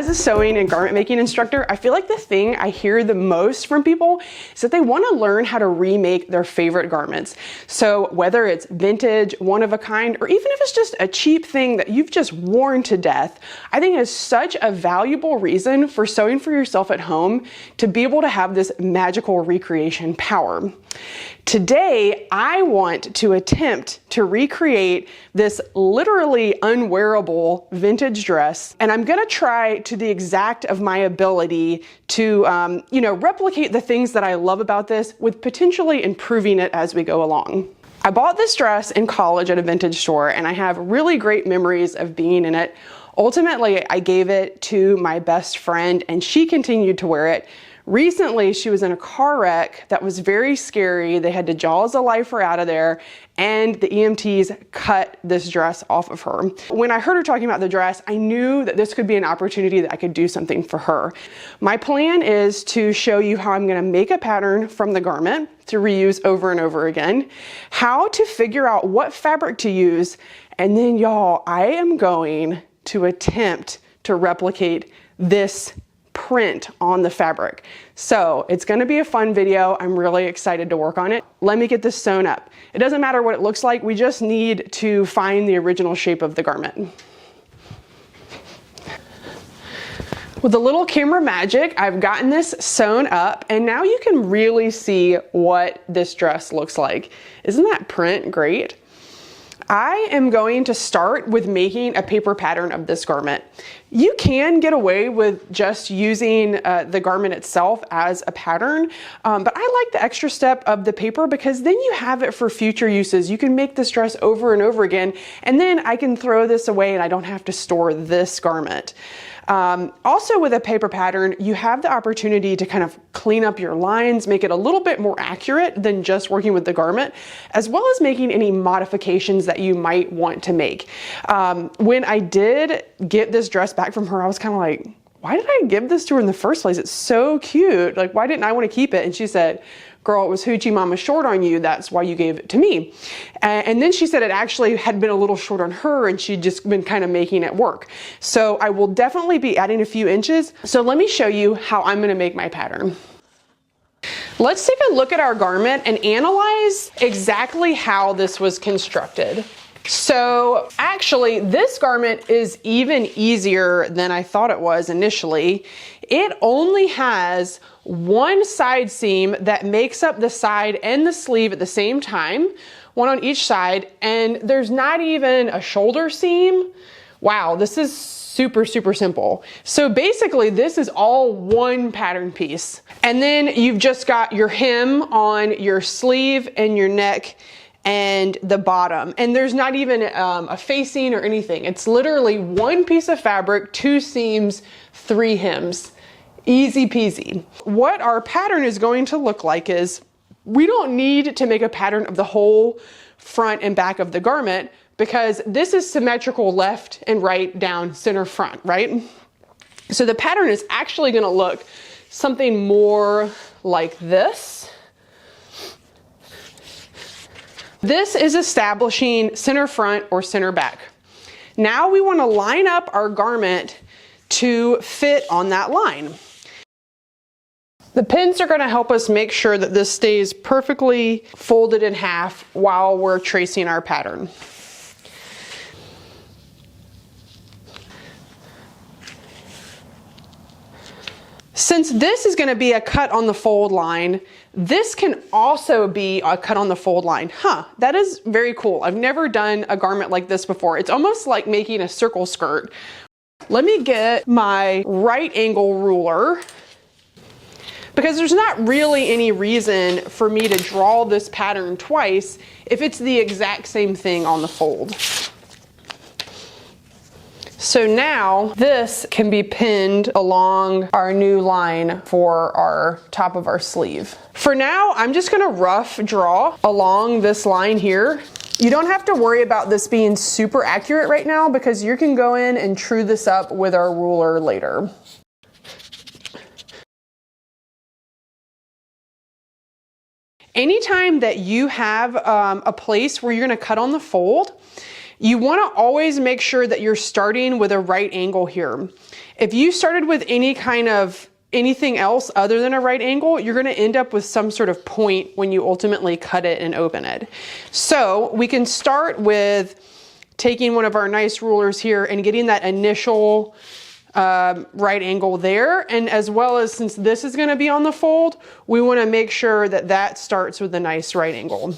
As a sewing and garment making instructor, I feel like the thing I hear the most from people is that they want to learn how to remake their favorite garments. So whether it's vintage, one of a kind, or even if it's just a cheap thing that you've just worn to death, I think it's such a valuable reason for sewing for yourself at home to be able to have this magical recreation power. Today, I want to attempt to recreate this literally unwearable vintage dress, and I'm gonna try to the exact of my ability to, replicate the things that I love about this with potentially improving it as we go along. I bought this dress in college at a vintage store, and I have really great memories of being in it. Ultimately, I gave it to my best friend, and she continued to wear it. Recently, she was in a car wreck that was very scary. They had to jaws a lifer out of there, and the EMTs cut this dress off of her. When I heard her talking about the dress, I knew that this could be an opportunity that I could do something for her. My plan is to show you how I'm gonna make a pattern from the garment to reuse over and over again, how to figure out what fabric to use, and then y'all, I am going to attempt to replicate this print on the fabric. So it's going to be a fun video. I'm really excited to work on it. Let me get this sewn up. It doesn't matter what it looks like. We just need to find the original shape of the garment. With a little camera magic, I've gotten this sewn up, and now you can really see what this dress looks like. Isn't that print great? I am going to start with making a paper pattern of this garment. You can get away with just using the garment itself as a pattern, but I like the extra step of the paper because then you have it for future uses. You can make this dress over and over again, and then I can throw this away and I don't have to store this garment. Also with a paper pattern, you have the opportunity to kind of clean up your lines, make it a little bit more accurate than just working with the garment, as well as making any modifications that you might want to make. When I did get this dress back from her, I was kind of like, why did I give this to her in the first place? It's so cute. Like, why didn't I want to keep it? And she said, girl, it was hoochie mama short on you. That's why you gave it to me. And then she said it actually had been a little short on her and she'd just been kind of making it work. So I will definitely be adding a few inches. So let me show you how I'm going to make my pattern. Let's take a look at our garment and analyze exactly how this was constructed. So actually, this garment is even easier than I thought it was initially. It only has one side seam that makes up the side and the sleeve at the same time, one on each side, and there's not even a shoulder seam. Wow, this is super, super simple. So basically, this is all one pattern piece. And then you've just got your hem on your sleeve and your neck and the bottom, and there's not even a facing or anything. It's literally one piece of fabric, two seams, three hems. Easy peasy. What our pattern is going to look like is we don't need to make a pattern of the whole front and back of the garment because this is symmetrical left and right, down, center, front, right? So the pattern is actually going to look something more like this. This is establishing center front or center back. Now we want to line up our garment to fit on that line. The pins are going to help us make sure that this stays perfectly folded in half while we're tracing our pattern. Since this is going to be a cut on the fold line, this can also be a cut on the fold line. That is very cool. I've never done a garment like this before. It's almost like making a circle skirt. Let me get my right angle ruler because there's not really any reason for me to draw this pattern twice if it's the exact same thing on the fold. So now this can be pinned along our new line for our top of our sleeve. For now, I'm just gonna rough draw along this line here. You don't have to worry about this being super accurate right now because you can go in and true this up with our ruler later. Anytime that you have a place where you're gonna cut on the fold, You want to always make sure that you're starting with a right angle here. If you started with anything else other than a right angle, you're going to end up with some sort of point when you ultimately cut it and open it. So we can start with taking one of our nice rulers here and getting that initial right angle there. And as well as, since this is going to be on the fold, we want to make sure that that starts with a nice right angle.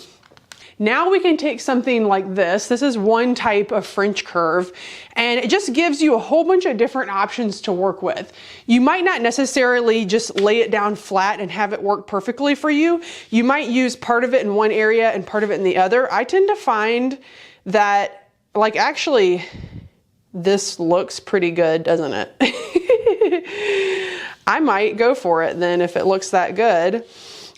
Now we can take something like this. This is one type of French curve, and it just gives you a whole bunch of different options to work with. You might not necessarily just lay it down flat and have it work perfectly for you. You might use part of it in one area and part of it in the other. I tend to find that, like, actually, this looks pretty good, doesn't it? I might go for it then if it looks that good.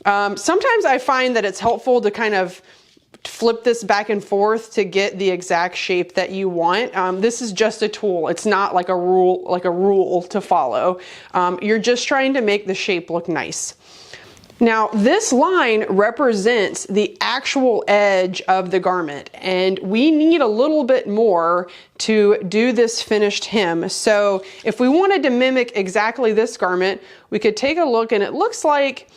Sometimes I find that it's helpful to kind of flip this back and forth to get the exact shape that you want. This is just a tool. It's not like a rule to follow. You're just trying to make the shape look nice. Now, this line represents the actual edge of the garment, and we need a little bit more to do this finished hem. So if we wanted to mimic exactly this garment, we could take a look, and it looks like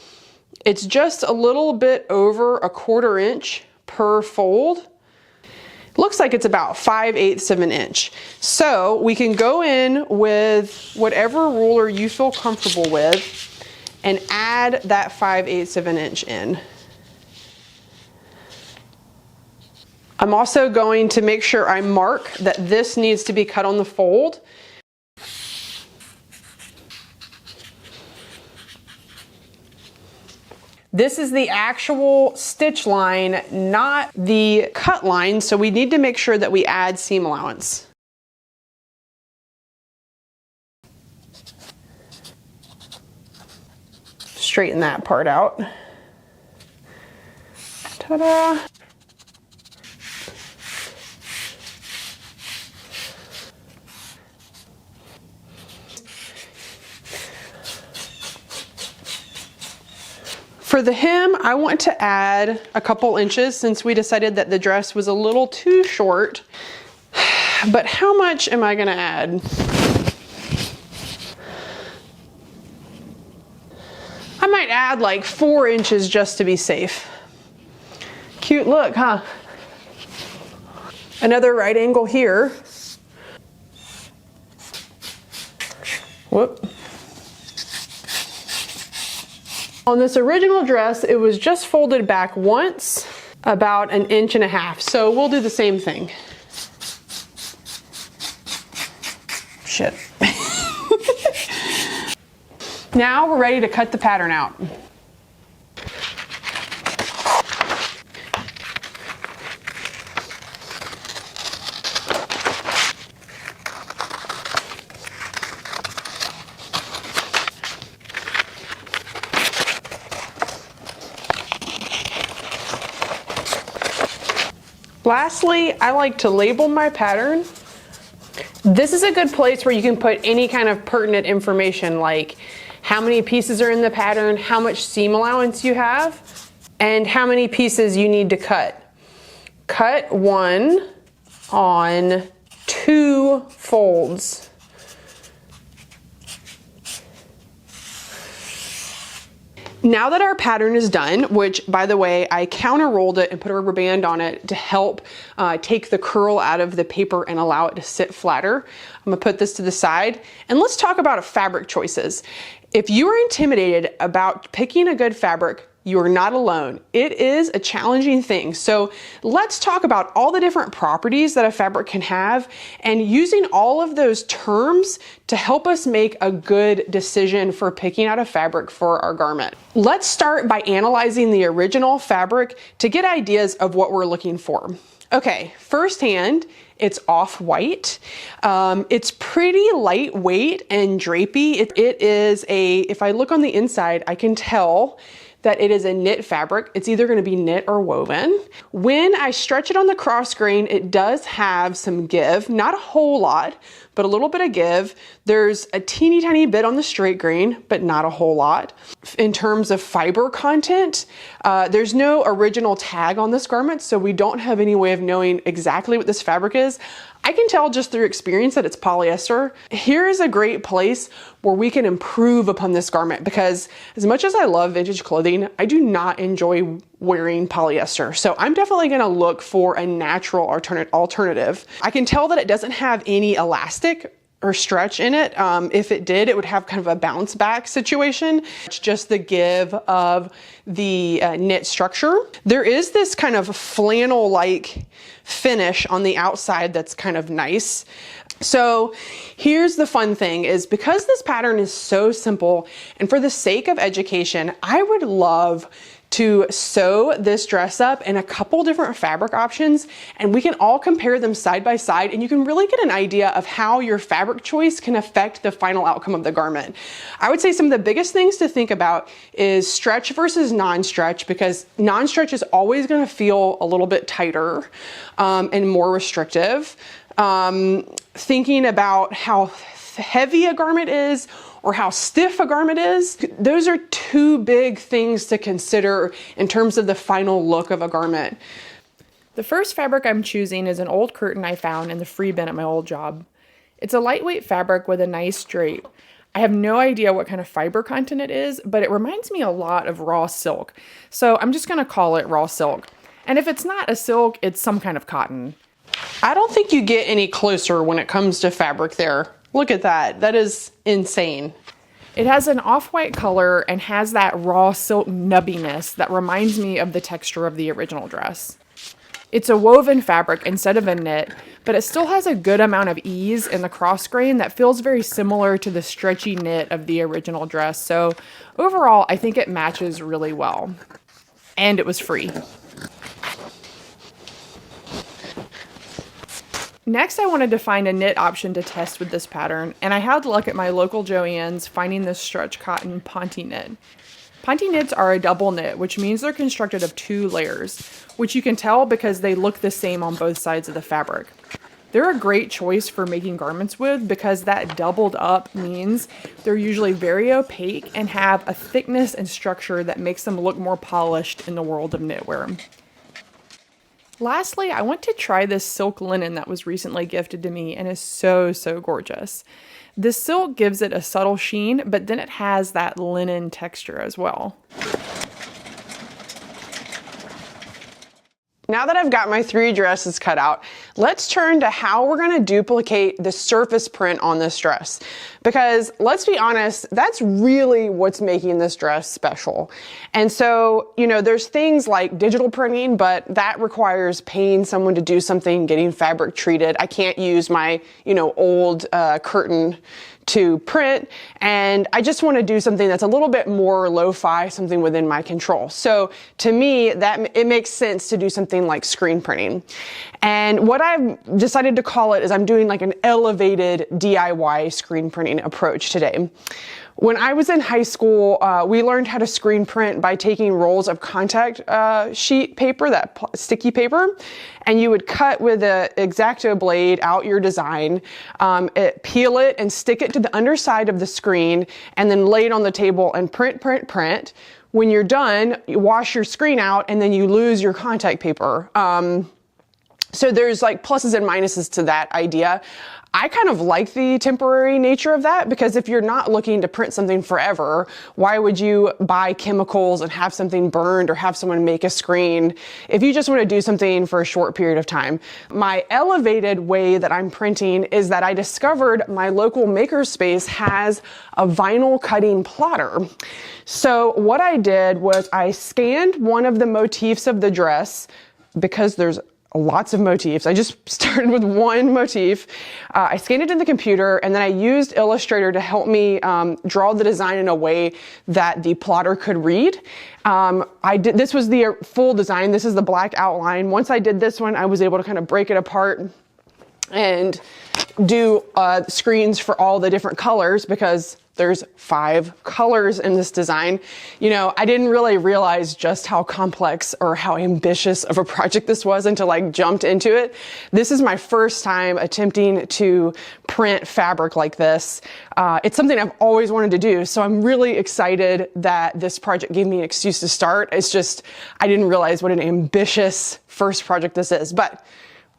it's just a little bit over 1/4 inch per fold. Looks like it's about 5/8 of an inch. So we can go in with whatever ruler you feel comfortable with and add that 5/8 of an inch in. I'm also going to make sure I mark that this needs to be cut on the fold. This is the actual stitch line, not the cut line, so we need to make sure that we add seam allowance. Straighten that part out. Ta-da! For the hem, I want to add a couple inches since we decided that the dress was a little too short. But how much am I going to add? I might add like 4 inches just to be safe. Cute look, huh? Another right angle here. Whoop. On this original dress, it was just folded back once, about 1.5 inches. So we'll do the same thing. Shit. Now we're ready to cut the pattern out. Lastly, I like to label my pattern. This is a good place where you can put any kind of pertinent information, like how many pieces are in the pattern, how much seam allowance you have, and how many pieces you need to cut. Cut 1 on 2 folds. Now that our pattern is done, which by the way, I counter rolled it and put a rubber band on it to help take the curl out of the paper and allow it to sit flatter. I'm gonna put this to the side and let's talk about fabric choices. If you are intimidated about picking a good fabric, you are not alone. It is a challenging thing. So let's talk about all the different properties that a fabric can have and using all of those terms to help us make a good decision for picking out a fabric for our garment. Let's start by analyzing the original fabric to get ideas of what we're looking for. Okay, firsthand, it's off-white. It's pretty lightweight and drapey. It is if I look on the inside, I can tell that it is a knit fabric. It's either gonna be knit or woven. When I stretch it on the cross grain, it does have some give, not a whole lot, but a little bit of give. There's a teeny tiny bit on the straight grain, but not a whole lot. In terms of fiber content, there's no original tag on this garment, so we don't have any way of knowing exactly what this fabric is. I can tell just through experience that it's polyester. Here is a great place where we can improve upon this garment, because as much as I love vintage clothing, I do not enjoy wearing polyester. So I'm definitely gonna look for a natural alternative. I can tell that it doesn't have any elastic or stretch in it. If it did, it would have kind of a bounce back situation. It's just the give of the knit structure. There is this kind of flannel-like finish on the outside that's kind of nice. So here's the fun thing is, because this pattern is so simple, and for the sake of education, I would love to sew this dress up in a couple different fabric options, and we can all compare them side by side, and you can really get an idea of how your fabric choice can affect the final outcome of the garment. I would say some of the biggest things to think about is stretch versus non-stretch, because non-stretch is always going to feel a little bit tighter and more restrictive. Thinking about how heavy a garment is or how stiff a garment is, those are two big things to consider in terms of the final look of a garment. The first fabric I'm choosing is an old curtain I found in the free bin at my old job. It's a lightweight fabric with a nice drape. I have no idea what kind of fiber content it is, but it reminds me a lot of raw silk. So I'm just gonna call it raw silk. And if it's not a silk, it's some kind of cotton. I don't think you get any closer when it comes to fabric there. Look at that. That is insane. It has an off-white color and has that raw silk nubbiness that reminds me of the texture of the original dress. It's a woven fabric instead of a knit, but it still has a good amount of ease in the cross grain that feels very similar to the stretchy knit of the original dress. So overall, I think it matches really well. And it was free. Next, I wanted to find a knit option to test with this pattern, and I had luck at my local xoAnn's finding this stretch cotton Ponte knit. Ponte knits are a double knit, which means they're constructed of 2 layers, which you can tell because they look the same on both sides of the fabric. They're a great choice for making garments with because that doubled up means they're usually very opaque and have a thickness and structure that makes them look more polished in the world of knitwear. Lastly, I want to try this silk linen that was recently gifted to me and is so gorgeous. This silk gives it a subtle sheen, but then it has that linen texture as well. Now that I've got my 3 dresses cut out, let's turn to how we're gonna duplicate the surface print on this dress. Because let's be honest, that's really what's making this dress special. And so, you know, there's things like digital printing, but that requires paying someone to do something, getting fabric treated. I can't use my, old curtain to print, and I just want to do something that's a little bit more lo-fi, something within my control. So to me, it makes sense to do something like screen printing. And what I've decided to call it is I'm doing like an elevated DIY screen printing approach today. When I was in high school, we learned how to screen print by taking rolls of contact sheet paper, that sticky paper, and you would cut with an X-Acto blade out your design, peel it and stick it to the underside of the screen, and then lay it on the table and print. When you're done, you wash your screen out and then you lose your contact paper. So there's like pluses and minuses to that idea. I kind of like the temporary nature of that, because if you're not looking to print something forever, why would you buy chemicals and have something burned or have someone make a screen if you just want to do something for a short period of time? My elevated way that I'm printing is that I discovered my local makerspace has a vinyl cutting plotter. So what I did was I scanned one of the motifs of the dress, because there's lots of motifs. I just started with one motif. I scanned it in the computer, and then I used Illustrator to help me draw the design in a way that the plotter could read. This was the full design. This is the black outline. Once I did this one, I was able to kind of break it apart and do screens for all the different colors, because there's 5 colors in this design. You know, I didn't really realize just how complex or how ambitious of a project this was until I jumped into it. This is my first time attempting to print fabric like this. It's something I've always wanted to do, so I'm really excited that this project gave me an excuse to start. It's just, I didn't realize what an ambitious first project this is, but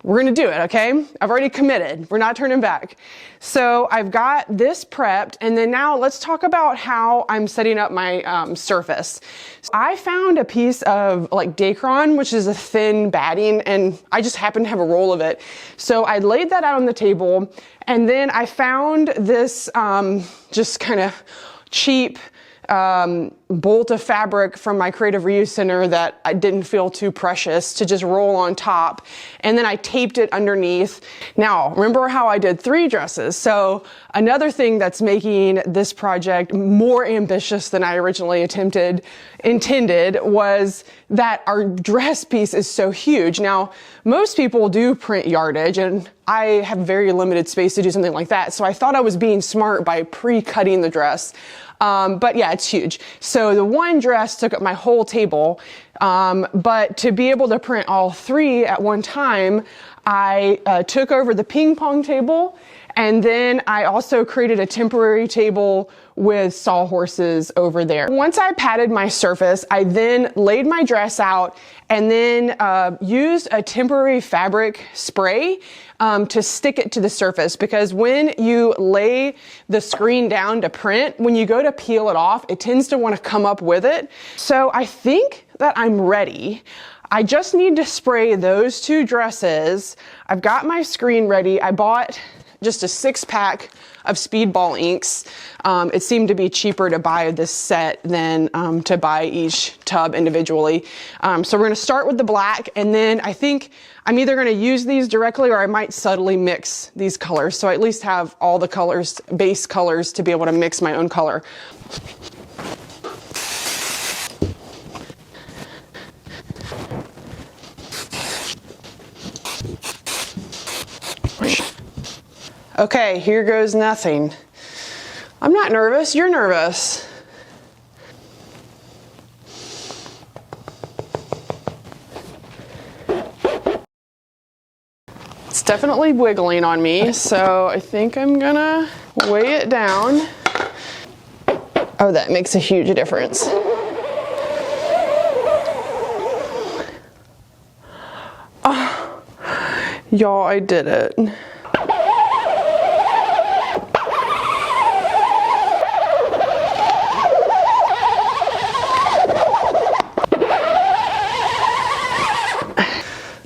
we're gonna do it, okay? I've already committed. We're not turning back. So I've got this prepped, and then now let's talk about how I'm setting up my surface. So I found a piece of like Dacron, which is a thin batting, and I just happen to have a roll of it. So I laid that out on the table, and then I found this just kind of cheap bolt of fabric from my Creative Reuse Center that I didn't feel too precious to just roll on top, and then I taped it underneath. Now, remember how I did 3 dresses? So another thing that's making this project more ambitious than I originally intended was that our dress piece is so huge. Now, most people do print yardage, and I have very limited space to do something like that, so I thought I was being smart by pre-cutting the dress. But yeah, it's huge. So the one dress took up my whole table, but to be able to print all 3 at one time, I took over the ping pong table, and then I also created a temporary table with sawhorses over there. Once I patted my surface, I then laid my dress out and then used a temporary fabric spray to stick it to the surface, because when you lay the screen down to print, when you go to peel it off, it tends to want to come up with it. So I think that I'm ready. I just need to spray those 2 dresses. I've got my screen ready. I bought just a 6-pack of Speedball inks. It seemed to be cheaper to buy this set than to buy each tub individually. So we're gonna start with the black, and then I think I'm either gonna use these directly, or I might subtly mix these colors, so I at least have all the colors, base colors, to be able to mix my own color. Okay, here goes nothing. I'm not nervous, you're nervous. It's definitely wiggling on me, so I think I'm gonna weigh it down. Oh, that makes a huge difference. Oh, y'all, I did it.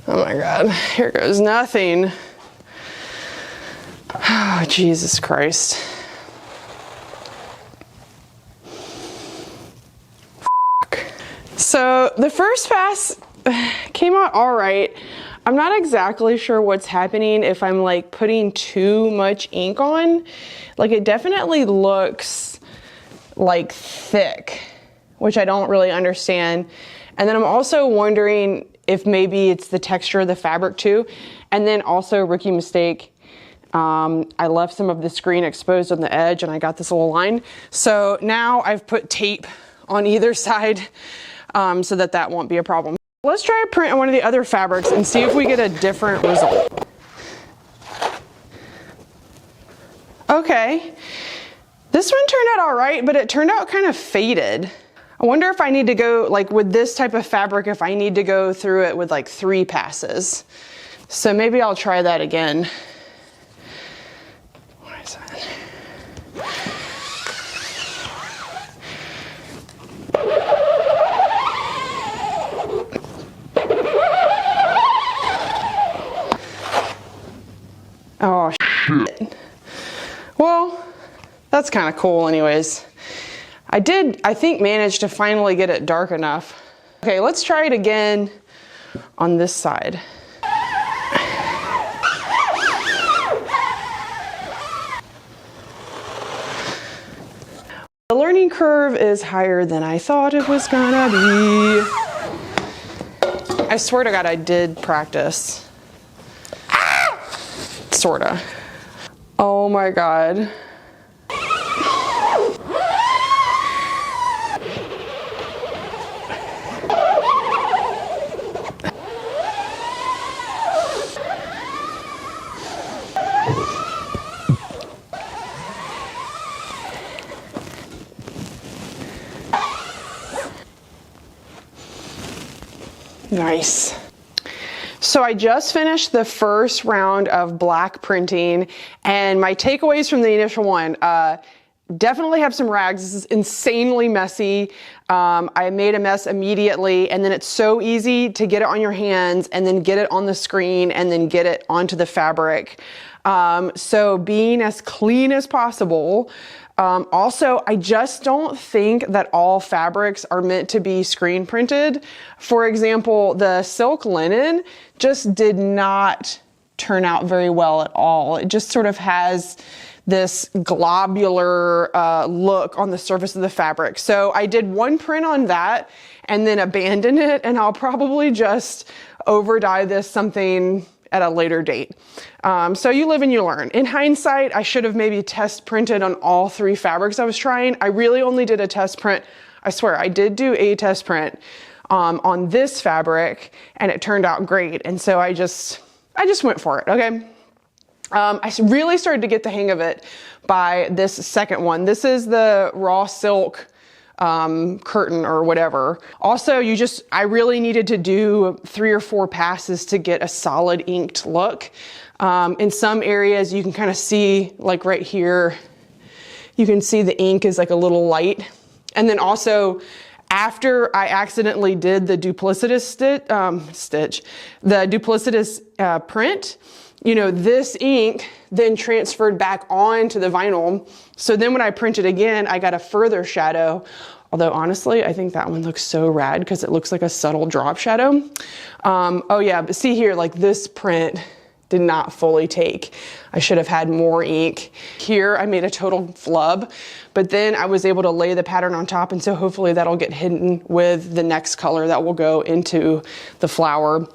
Oh my God, here goes nothing. Oh, Jesus Christ. So the first pass came out all right. I'm not exactly sure what's happening, if I'm like putting too much ink on. Like, it definitely looks like thick, which I don't really understand. And then I'm also wondering if maybe it's the texture of the fabric too. And then also, rookie mistake, I left some of the screen exposed on the edge, and I got this little line. So now I've put tape on either side so that won't be a problem. Let's try to print on one of the other fabrics and see if we get a different result. Okay, this one turned out all right, but it turned out kind of faded. I wonder if I need to go, like with this type of fabric, if I need to go through it with like 3 passes. So maybe I'll try that again. What is that? Oh, shit. Well, that's kind of cool anyways. I did, I think, manage to finally get it dark enough. Okay, let's try it again on this side. The learning curve is higher than I thought it was gonna be. I swear to God, I did practice. sorta. Oh my God. Nice. So I just finished the first round of black printing, and my takeaways from the initial one, definitely have some rags. This is insanely messy. I made a mess immediately, and then it's so easy to get it on your hands and then get it on the screen and then get it onto the fabric. So being as clean as possible. Also, I just don't think that all fabrics are meant to be screen printed. For example, the silk linen just did not turn out very well at all. It just sort of has this globular look on the surface of the fabric. So I did one print on that and then abandoned it, and I'll probably just over dye this something at a later date. So you live and you learn. In hindsight, I should have maybe test printed on all 3 fabrics I was trying. I really only did a test print. I swear I did do a test print on this fabric, and it turned out great. And so I just went for it, okay? I really started to get the hang of it by this second one. This is the raw silk curtain or whatever. Also, I really needed to do 3 or 4 passes to get a solid inked look. In some areas you can kind of see, like right here, you can see the ink is like a little light. And then also, after I accidentally did the duplicitous the duplicitous print, you know, this ink then transferred back onto the vinyl. So then when I printed again, I got a further shadow. Although honestly, I think that one looks so rad because it looks like a subtle drop shadow. Oh yeah, but see here, like this print did not fully take. I should have had more ink. Here I made a total flub, but then I was able to lay the pattern on top, and so hopefully that'll get hidden with the next color that will go into the flower.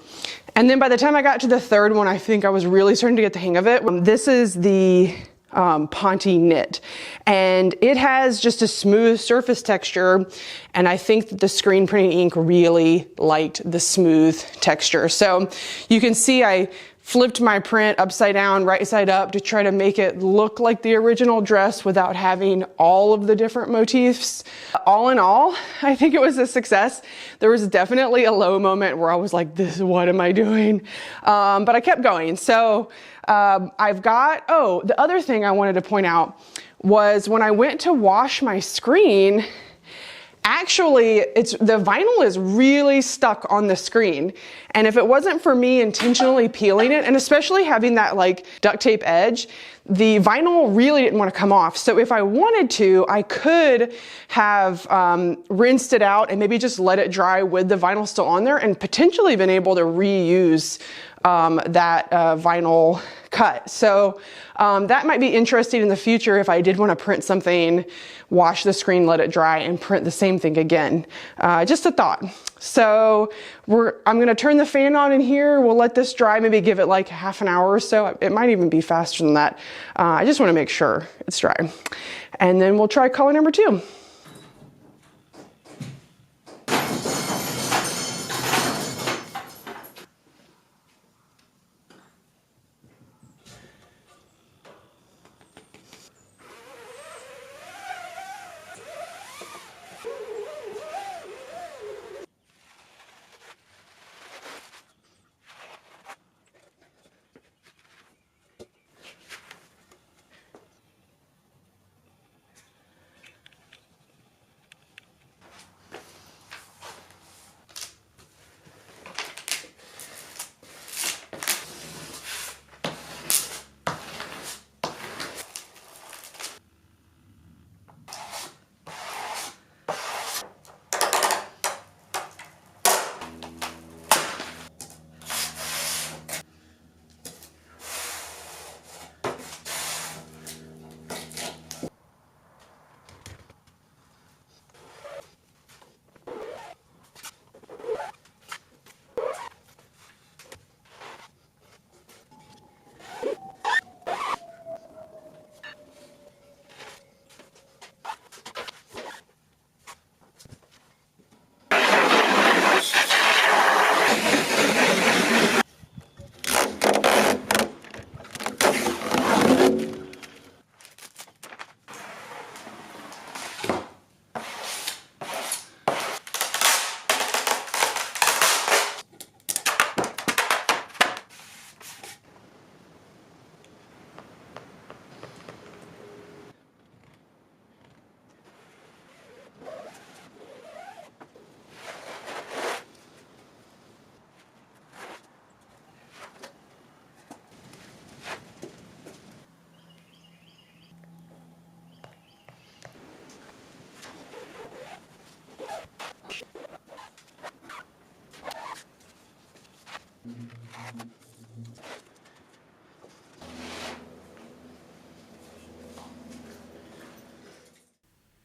And then by the time I got to the third one, I think I was really starting to get the hang of it. This is the Ponte knit, and it has just a smooth surface texture, and I think that the screen printing ink really liked the smooth texture. So you can see I flipped my print upside down, right side up to try to make it look like the original dress without having all of the different motifs. All in all, I think it was a success. There was definitely a low moment where I was like, what am I doing? But I kept going. So the other thing I wanted to point out was when I went to wash my screen, actually, the vinyl is really stuck on the screen. And if it wasn't for me intentionally peeling it, and especially having that like duct tape edge, the vinyl really didn't want to come off. So if I wanted to, I could have rinsed it out and maybe just let it dry with the vinyl still on there, and potentially been able to reuse that vinyl cut. So that might be interesting in the future if I did want to print something, wash the screen, let it dry, and print the same thing again. Just a thought. So I'm going to turn the fan on in here. We'll let this dry, maybe give it like half an hour or so. It might even be faster than that. I just want to make sure it's dry. And then we'll try color number 2.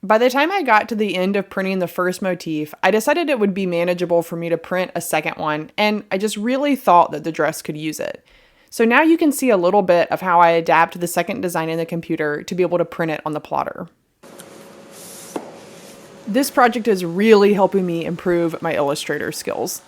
By the time I got to the end of printing the first motif, I decided it would be manageable for me to print a second one, and I just really thought that the dress could use it. So now you can see a little bit of how I adapt the second design in the computer to be able to print it on the plotter. This project is really helping me improve my Illustrator skills.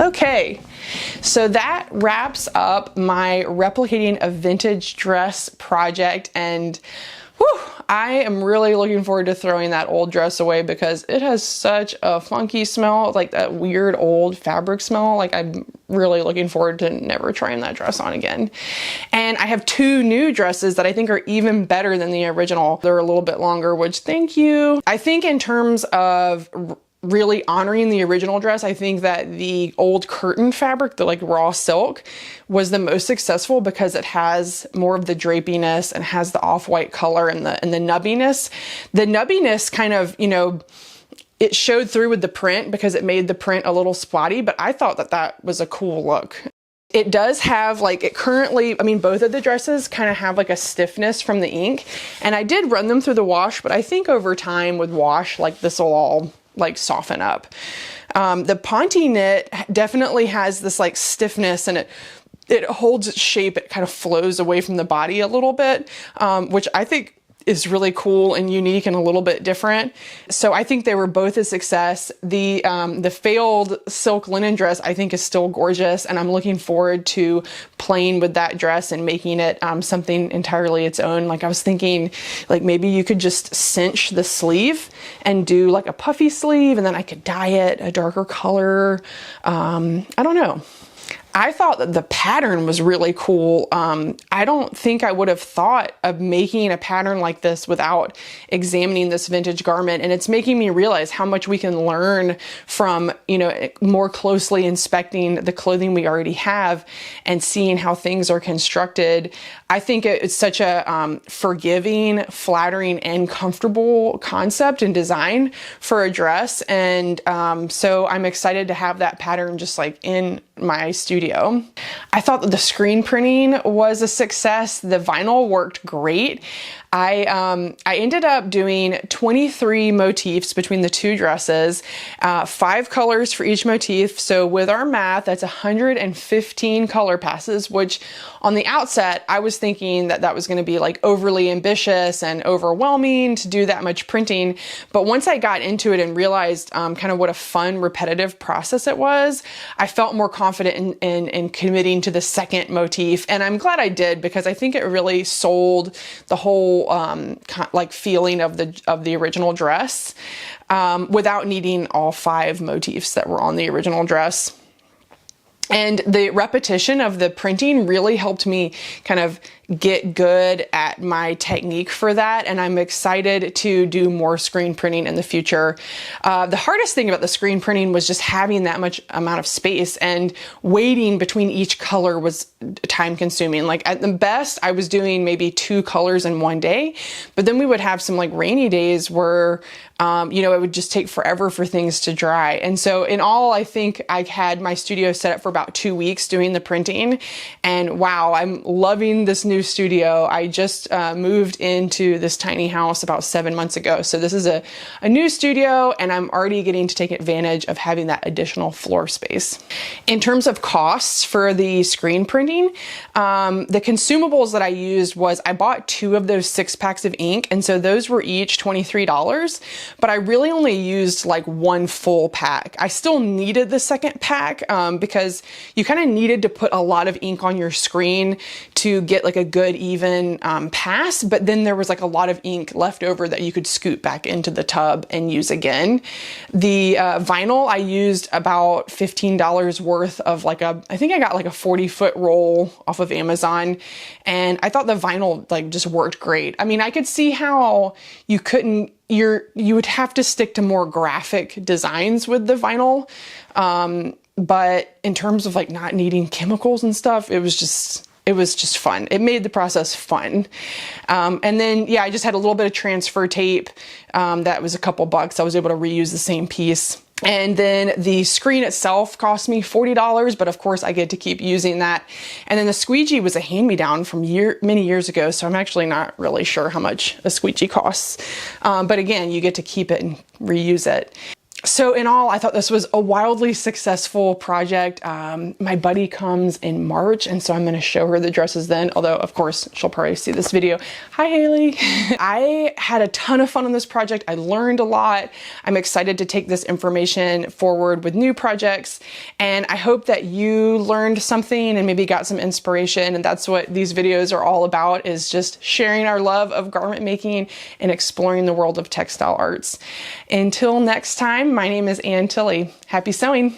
Okay, so that wraps up my replicating a vintage dress project, and whew, I am really looking forward to throwing that old dress away because it has such a funky smell, like that weird old fabric smell. Like, I'm really looking forward to never trying that dress on again. And I have two new dresses that I think are even better than the original. They're a little bit longer, which thank you. I think in terms of really honoring the original dress, I think that the old curtain fabric, the like raw silk, was the most successful because it has more of the drapiness and has the off-white color and the nubbiness. The nubbiness kind of, you know, it showed through with the print because it made the print a little spotty, but I thought that that was a cool look. It does have like, it currently, I mean, both of the dresses kind of have like a stiffness from the ink, and I did run them through the wash, but I think over time with wash, like this will all like soften up. The Ponte knit definitely has this like stiffness, and it holds its shape. It kind of flows away from the body a little bit, which I think is really cool and unique and a little bit different. So I think they were both a success. The failed silk linen dress I think is still gorgeous, and I'm looking forward to playing with that dress and making it something entirely its own. Like, I was thinking like maybe you could just cinch the sleeve and do like a puffy sleeve, and then I could dye it a darker color. I don't know. I thought that the pattern was really cool. I don't think I would have thought of making a pattern like this without examining this vintage garment. And it's making me realize how much we can learn from, you know, more closely inspecting the clothing we already have and seeing how things are constructed. I think it's such a forgiving, flattering, and comfortable concept and design for a dress. And so I'm excited to have that pattern just like in my studio studio. I thought that the screen printing was a success. The vinyl worked great. I ended up doing 23 motifs between the two dresses, 5 colors for each motif. So with our math, that's 115 color passes, which on the outset, I was thinking that that was going to be like overly ambitious and overwhelming to do that much printing. But once I got into it and realized kind of what a fun, repetitive process it was, I felt more confident in committing to the second motif. And I'm glad I did, because I think it really sold the whole like feeling of the original dress without needing all 5 motifs that were on the original dress. And the repetition of the printing really helped me kind of get good at my technique for that. And I'm excited to do more screen printing in the future. The hardest thing about the screen printing was just having that much amount of space, and waiting between each color was time consuming. Like at the best, I was doing maybe 2 colors in one day, but then we would have some like rainy days where, you know, it would just take forever for things to dry. And so in all, I think I had my studio set up for about 2 weeks doing the printing. And wow, I'm loving this new studio. I just moved into this tiny house about 7 months ago. So this is a new studio, and I'm already getting to take advantage of having that additional floor space. In terms of costs for the screen printing, the consumables that I used was I bought 2 of those 6 packs of ink. And so those were each $23, but I really only used like 1 full pack. I still needed the second pack because you kind of needed to put a lot of ink on your screen to get like a good even pass, but then there was like a lot of ink left over that you could scoot back into the tub and use again. The vinyl, I used about $15 worth of like I think I got like a 40-foot roll off of Amazon, and I thought the vinyl like just worked great. I mean, I could see how you couldn't, you would have to stick to more graphic designs with the vinyl. But in terms of like not needing chemicals and stuff, it was just fun. It made the process fun. And then, yeah, I just had a little bit of transfer tape. That was a couple bucks. I was able to reuse the same piece. And then the screen itself cost me $40, but of course I get to keep using that. And then the squeegee was a hand-me-down from many years ago, so I'm actually not really sure how much a squeegee costs. But again, you get to keep it and reuse it. So in all, I thought this was a wildly successful project. My buddy comes in March, and so I'm going to show her the dresses then, although of course she'll probably see this video. Hi, Haley. I had a ton of fun on this project. I learned a lot. I'm excited to take this information forward with new projects, and I hope that you learned something and maybe got some inspiration. And that's what these videos are all about, is just sharing our love of garment making and exploring the world of textile arts. Until next time, my name is Ann Tilley. Happy sewing.